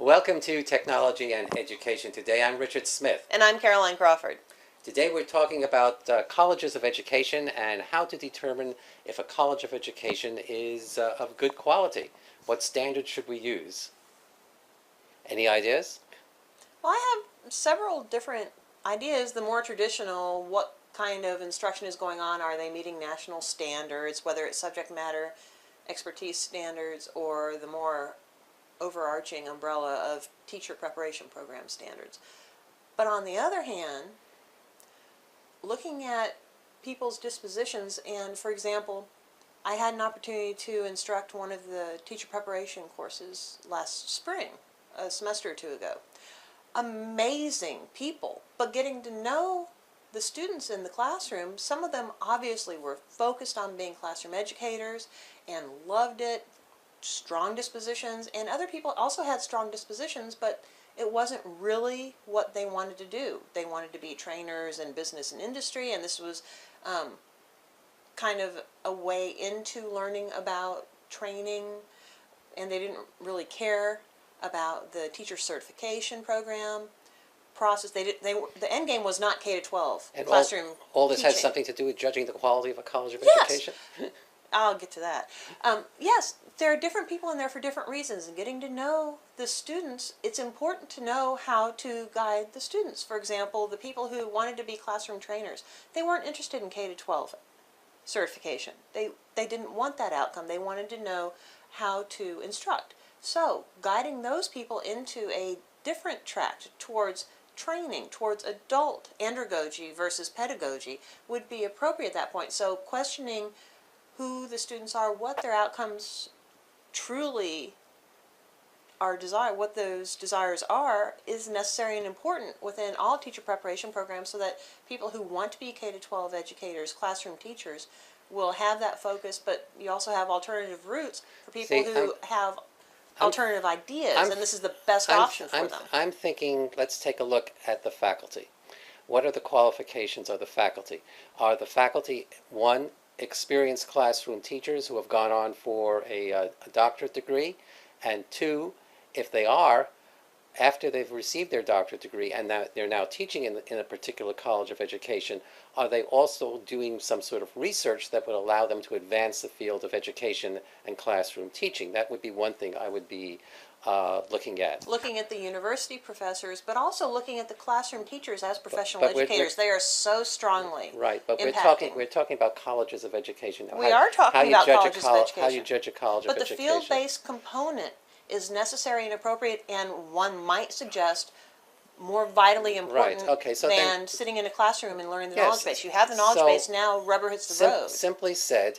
Welcome to Technology and Education. Today I'm Richard Smith. And I'm Caroline Crawford. Today we're talking about colleges of education and how to determine if a college of education is of good quality. What standards should we use? Any ideas? Well, I have several different ideas. The more traditional, what kind of instruction is going on? Are they meeting national standards, whether it's subject matter expertise standards or the more overarching umbrella of teacher preparation program standards? But on the other hand, looking at people's dispositions, and for example, I had an opportunity to instruct one of the teacher preparation courses last spring, a semester or two ago. Amazing people, but getting to know the students in the classroom, some of them obviously were focused on being classroom educators and loved it, strong dispositions, and other people also had strong dispositions, but it wasn't really what they wanted to do. They wanted to be trainers in business and industry, and this was kind of a way into learning about training, and they didn't really care about the teacher certification program process. The end game was not K-12 And classroom all this has teaching. something to do with judging the quality of a college of Yes. education? I'll get to that. Yes, there are different people in there for different reasons, and getting to know the students, it's important to know how to guide the students. For example, the people who wanted to be classroom trainers, they weren't interested in K-12 certification. They didn't want that outcome. They wanted to know how to instruct. So, guiding those people into a different track towards training, towards adult andragogy versus pedagogy would be appropriate at that point. So, questioning who the students are, what their outcomes truly are desired, what those desires are, is necessary and important within all teacher preparation programs, so that people who want to be K-12 educators, classroom teachers, will have that focus. But you also have alternative routes for people who have alternative ideas, and this is the best option for them. I'm thinking, let's take a look at the faculty. What are the qualifications of the faculty? Are the faculty, one, experienced classroom teachers who have gone on for a doctorate degree, and two, if they are, after they've received their doctorate degree and they're now teaching in a particular college of education, are they also doing some sort of research that would allow them to advance the field of education and classroom teaching? That would be one thing I would be looking at. Looking at the university professors, but also looking at the classroom teachers as professional but educators. They are so strongly right, but impacting. we're talking about colleges of education. We are talking about colleges of education. How you judge a college of education. But the field-based component is necessary and appropriate, and one might suggest more vitally important than sitting in a classroom and learning the knowledge base. You have the knowledge base, now rubber hits the road. Simply said,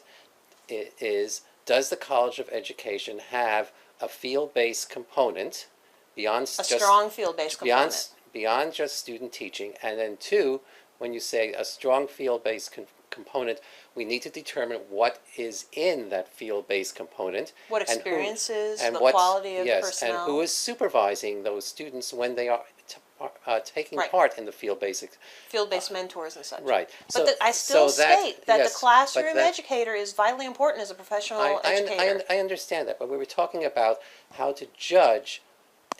does the College of Education have a field-based component beyond strong field-based component beyond just student teaching? And then two, when you say a strong field-based component, we need to determine what is in that field-based component. What experiences, the quality of personnel. And who is supervising those students when they are taking part in the field-based mentors and such. Right. But I still state that the classroom educator is vitally important as a professional educator. I understand that, but we were talking about how to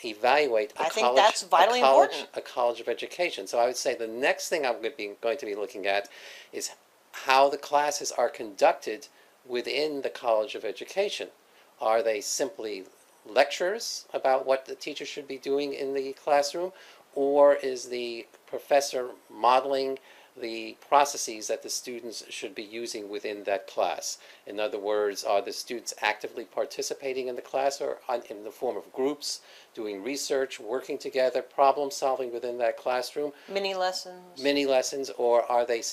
evaluate a college of education. So I would say the next thing I'm going to be looking at is how the classes are conducted within the College of Education. Are they simply lectures about what the teacher should be doing in the classroom, or is the professor modeling the processes that the students should be using within that class? In other words, are the students actively participating in the class, or in the form of groups, doing research, working together, problem solving within that classroom? Mini lessons. Mini lessons, or are they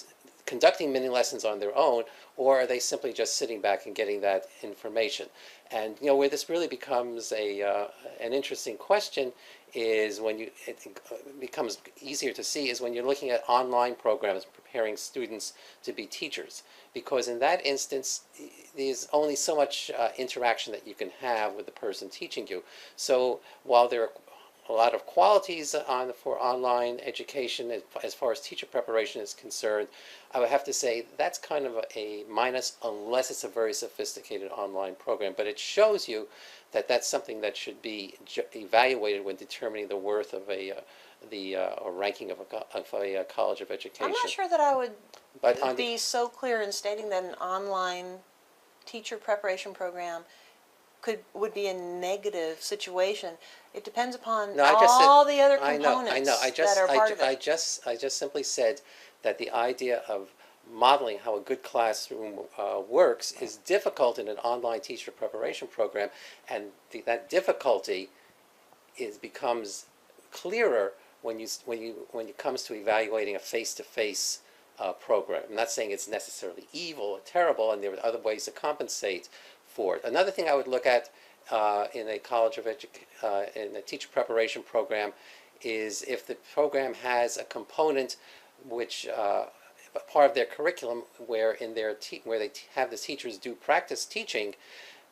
conducting mini lessons on their own, or are they simply just sitting back and getting that information? And where this really becomes an interesting question is when it becomes easier to see is when you're looking at online programs preparing students to be teachers, because in that instance there's only so much interaction that you can have with the person teaching you. So while there are a lot of qualities for online education as far as teacher preparation is concerned. I would have to say that's kind of a minus unless it's a very sophisticated online program. But it shows you that that's something that should be evaluated when determining the worth of or ranking of a college of education. I'm not sure that I would be so clear in stating that an online teacher preparation program would be a negative situation. It depends upon the other components that are part of it. I just simply said that the idea of modeling how a good classroom works is difficult in an online teacher preparation program, and that difficulty becomes clearer when it comes to evaluating a face-to-face program. I'm not saying it's necessarily evil or terrible, and there are other ways to compensate for it. Another thing I would look at in a in a teacher preparation program is if the program has a component which part of their curriculum where they have the teachers do practice teaching,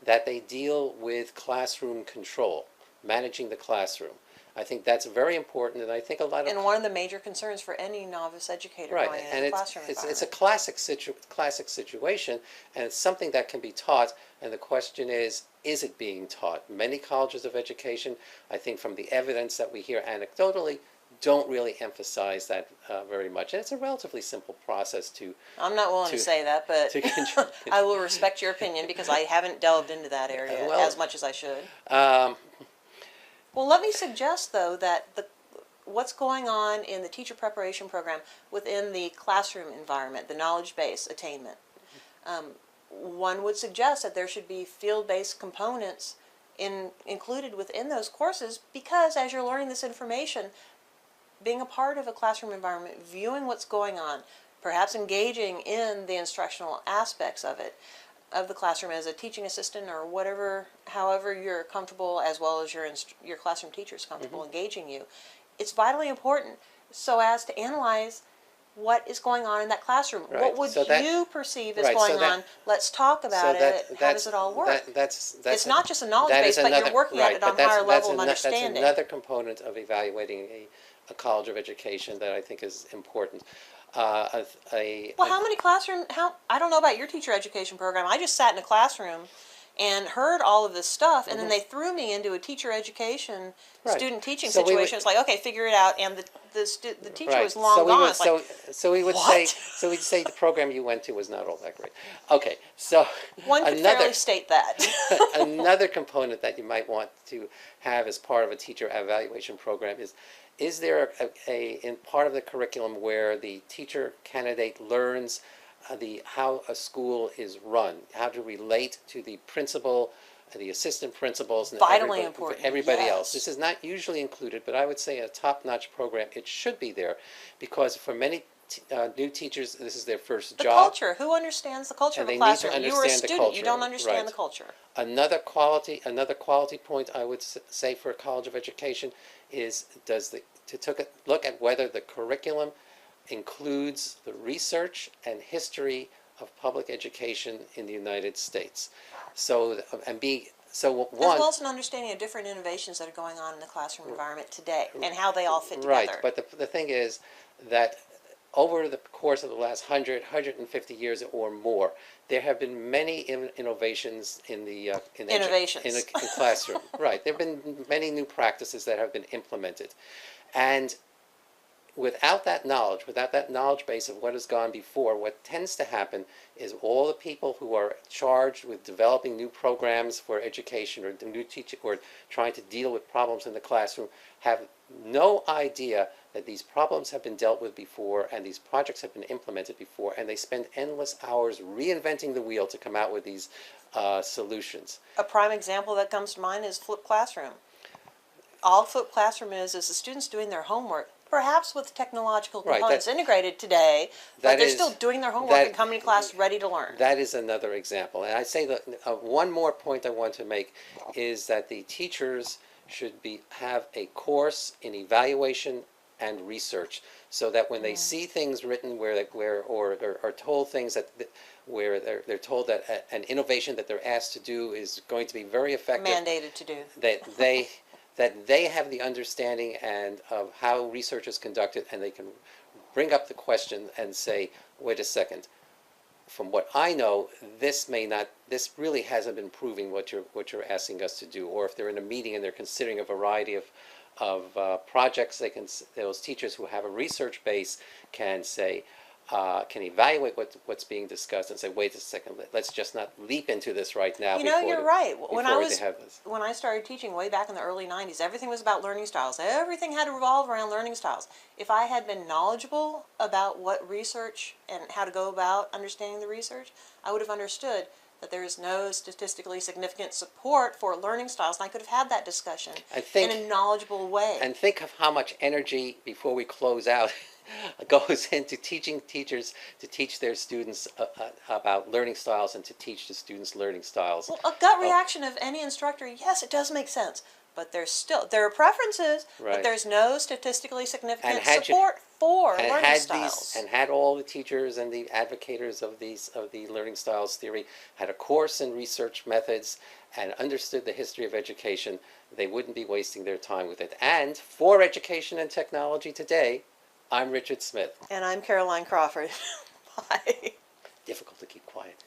that they deal with classroom control, managing the classroom. I think that's very important, and I think a lot of... And one of the major concerns for any novice educator going in a classroom environment. It's a classic situation, and it's something that can be taught, and the question is it being taught? Many colleges of education, I think from the evidence that we hear anecdotally, don't really emphasize that very much. And it's a relatively simple process to... I'm not willing to say that, but I will respect your opinion because I haven't delved into that area as much as I should. Well, let me suggest, though, that what's going on in the teacher preparation program within the classroom environment, the knowledge base attainment, one would suggest that there should be field-based components included within those courses because as you're learning this information, being a part of a classroom environment, viewing what's going on, perhaps engaging in the instructional aspects of the classroom as a teaching assistant or however you're comfortable, as well as your classroom teachers comfortable engaging you. It's vitally important so as to analyze what is going on in that classroom. Right. What would you perceive is going on? Let's talk about it. How does it all work? It's not just a knowledge base, but you're working at it on a higher level of understanding. That's another component of evaluating a college of education that I think is important. How many I don't know about your teacher education program. I just sat in a classroom and heard all of this stuff, and then they threw me into a teacher education student teaching situation. It's like, okay, figure it out, and the teacher was long gone. We'd say the program you went to was not all that great. Okay, so one could fairly state that. Another component that you might want to have as part of a teacher evaluation program is there in part of the curriculum where the teacher candidate learns how a school is run, how to relate to the principal, the assistant principals, and everybody else. This is not usually included, but I would say a top-notch program, it should be there, because for many new teachers, this is their first job. The culture. Who understands the culture of a classroom? You were a student. You don't understand the culture. Another quality point I would say for a college of education is to look at whether the curriculum includes the research and history of public education in the United States. As well as an understanding of different innovations that are going on in the classroom environment today and how they all fit together. Right, but the thing is that over the course of the last 150 years or more, there have been many innovations in the classroom. Right, there have been many new practices that have been implemented, and without that knowledge base of what has gone before, what tends to happen is all the people who are charged with developing new programs for education or new teaching or trying to deal with problems in the classroom have no idea that these problems have been dealt with before and these projects have been implemented before, and they spend endless hours reinventing the wheel to come out with these solutions. A prime example that comes to mind is flipped classroom. All flipped classroom is the students doing their homework, perhaps with technological components integrated today, but they're still doing their homework and coming to class ready to learn. That is another example. And I'd say that one more point I want to make is that the teachers should have a course in evaluation and research, so that when they see things written or are told things where they're told that an innovation that they're asked to do is going to be very effective, mandated to do, that they have the understanding and of how research is conducted, and they can bring up the question and say, wait a second, from what I know, this really hasn't been proving what you're asking us to do. Or if they're in a meeting and they're considering a variety of projects, those teachers who have a research base can say, can evaluate what's being discussed and say, wait a second, let's just not leap into this right now. You're right. When I started teaching way back in the early 90s, everything was about learning styles. Everything had to revolve around learning styles. If I had been knowledgeable about what research and how to go about understanding the research, I would have understood that there is no statistically significant support for learning styles, and I could have had that discussion in a knowledgeable way. And think of how much energy, before we close out, goes into teaching teachers to teach their students about learning styles and to teach the students learning styles. Well, a gut reaction of any instructor, yes, it does make sense, but there are preferences, but there's no statistically significant support for learning styles. And had all the teachers and the advocators of the learning styles theory had a course in research methods and understood the history of education, they wouldn't be wasting their time with it. And for education and technology today, I'm Richard Smith. And I'm Caroline Crawford. Bye. Difficult to keep quiet.